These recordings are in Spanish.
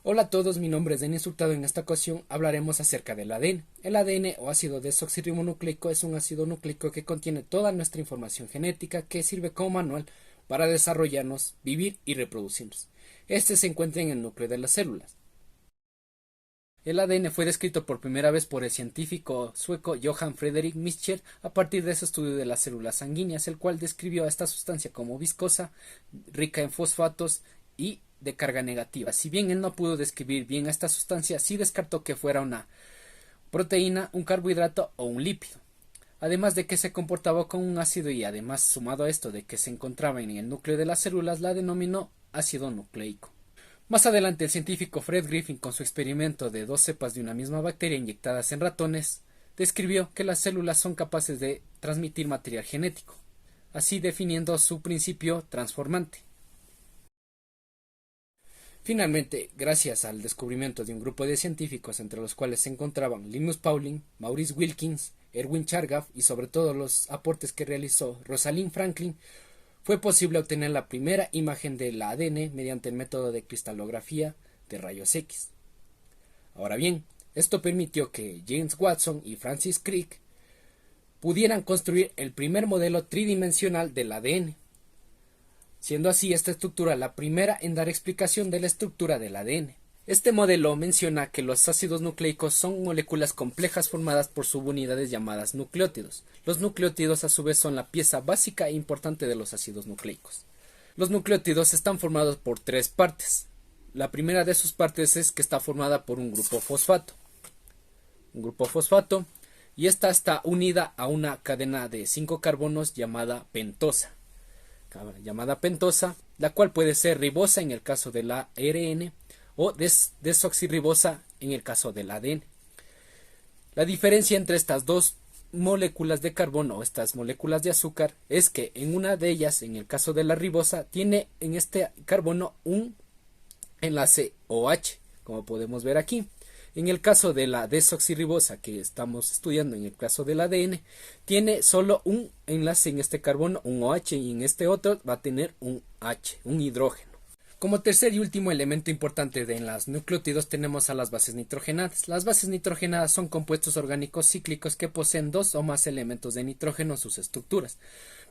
Hola a todos, mi nombre es Denis Hurtado. En esta ocasión hablaremos acerca del ADN. El ADN o ácido desoxirribonucleico es un ácido nucleico que contiene toda nuestra información genética que sirve como manual para desarrollarnos, vivir y reproducirnos. Este se encuentra en el núcleo de las células. El ADN fue descrito por primera vez por el científico sueco Johann Fredrik Michel a partir de su estudio de las células sanguíneas, el cual describió a esta sustancia como viscosa, rica en fosfatos y de carga negativa. Si bien él no pudo describir bien a esta sustancia, sí descartó que fuera una proteína, un carbohidrato o un lípido. Además de que se comportaba como un ácido y además sumado a esto de que se encontraba en el núcleo de las células, la denominó ácido nucleico. Más adelante el científico Fred Griffin, con su experimento de dos cepas de una misma bacteria inyectadas en ratones, describió que las células son capaces de transmitir material genético, así definiendo su principio transformante. Finalmente, gracias al descubrimiento de un grupo de científicos entre los cuales se encontraban Linus Pauling, Maurice Wilkins, Erwin Chargaff y sobre todo los aportes que realizó Rosalind Franklin, fue posible obtener la primera imagen del ADN mediante el método de cristalografía de rayos X. Ahora bien, esto permitió que James Watson y Francis Crick pudieran construir el primer modelo tridimensional del ADN, siendo así esta estructura la primera en dar explicación de la estructura del ADN. Este modelo menciona que los ácidos nucleicos son moléculas complejas formadas por subunidades llamadas nucleótidos. Los nucleótidos a su vez son la pieza básica e importante de los ácidos nucleicos. Los nucleótidos están formados por tres partes. La primera de sus partes es que está formada por un grupo fosfato. Y esta está unida a una cadena de 5 carbonos llamada pentosa, la cual puede ser ribosa en el caso de la ARN o desoxirribosa en el caso del ADN. La diferencia entre estas dos moléculas de carbono o estas moléculas de azúcar es que en una de ellas, en el caso de la ribosa, tiene en este carbono un enlace OH, como podemos ver aquí. En el caso de la desoxirribosa que estamos estudiando, en el caso del ADN, tiene solo un enlace en este carbono, un OH, y en este otro va a tener un H, un hidrógeno. Como tercer y último elemento importante de los nucleótidos tenemos a las bases nitrogenadas. Las bases nitrogenadas son compuestos orgánicos cíclicos que poseen dos o más elementos de nitrógeno en sus estructuras.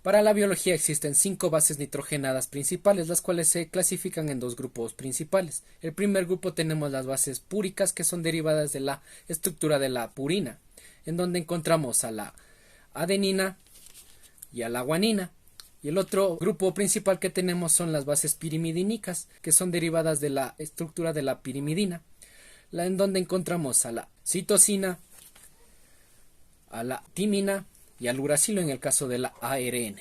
Para la biología existen 5 bases nitrogenadas principales, las cuales se clasifican en dos grupos principales. El primer grupo tenemos las bases púricas, que son derivadas de la estructura de la purina, en donde encontramos a la adenina y a la guanina. Y el otro grupo principal que tenemos son las bases pirimidínicas, que son derivadas de la estructura de la pirimidina, en donde encontramos a la citosina, a la timina y al uracilo en el caso de la ARN.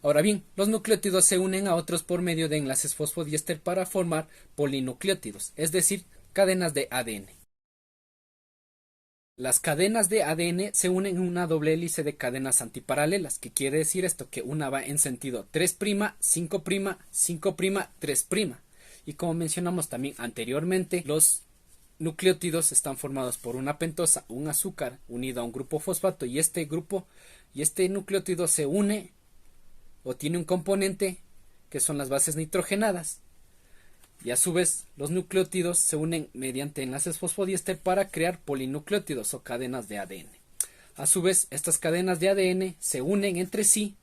Ahora bien, los nucleótidos se unen a otros por medio de enlaces fosfodiéster para formar polinucleótidos, es decir, cadenas de ADN. Las cadenas de ADN se unen en una doble hélice de cadenas antiparalelas. ¿Qué quiere decir esto? Que una va en sentido 3', 5', 5', 3'. Y como mencionamos también anteriormente, los nucleótidos están formados por una pentosa, un azúcar unido a un grupo fosfato, y este nucleótido se une o tiene un componente que son las bases nitrogenadas. Y a su vez, los nucleótidos se unen mediante enlaces fosfodiéster para crear polinucleótidos o cadenas de ADN. A su vez, estas cadenas de ADN se unen entre sí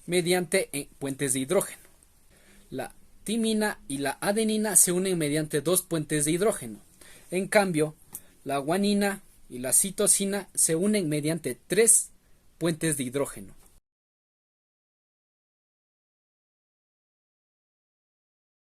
mediante puentes de hidrógeno. La timina y la adenina se unen mediante 2 puentes de hidrógeno. En cambio, la guanina y la citosina se unen mediante 3 puentes de hidrógeno.